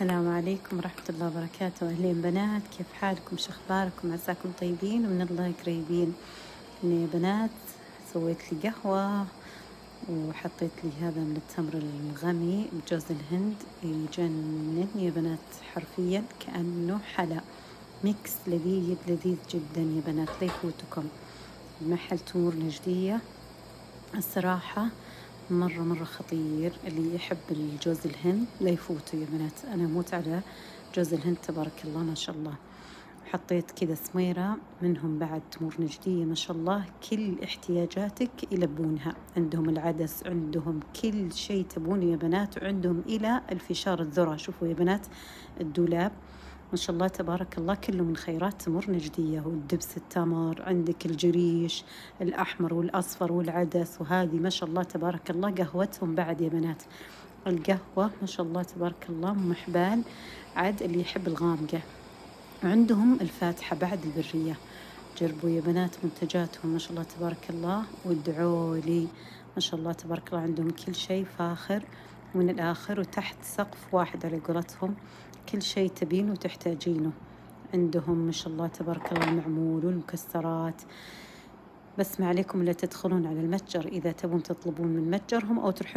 السلام عليكم ورحمة الله وبركاته. أهلين بنات، كيف حالكم؟ شو أخباركم؟ عساكم طيبين ومن الله قريبين. أنا يا بنات سويت لي قهوة وحطيت لي هذا من التمر الغمي بجوز الهند، يجنن يا بنات، حرفيا كأنه حلا، ميكس لذيذ لذيذ جدا يا بنات، لا يفوتكم. محل تمور نجدية الصراحة مرة خطير، اللي يحب الجوز الهند لا يفوته يا بنات. أنا أموت على جوز الهند، تبارك الله ما شاء الله. حطيت كذا سميرة منهم بعد تمور نجدية ما شاء الله، كل احتياجاتك يلبونها، عندهم العدس، عندهم كل شيء تبونه يا بنات، وعندهم إلى الفشار الذرة. شوفوا يا بنات الدولاب ما شاء الله تبارك الله كله من خيرات تمور نجدية، والدبس التمر، عندك الجريش الأحمر والأصفر والعدس، وهذه ما شاء الله تبارك الله قهوتهم بعد يا بنات. القهوة ما شاء الله تبارك الله محبال عاد اللي يحب الغامقة. وعندهم الفاتحة بعد البرية، جربوا يا بنات منتجاتهم ما شاء الله تبارك الله، وادعوا لي ما شاء الله تبارك الله. عندهم كل شيء فاخر من الآخر، وتحت سقف واحد على قولتهم، كل شيء تبينه وتحتاجينه عندهم ما شاء الله تبارك الله. المعمول والمكسرات، بس ما عليكم إلا تدخلون على المتجر إذا تبون تطلبون من متجرهم، أو تروحون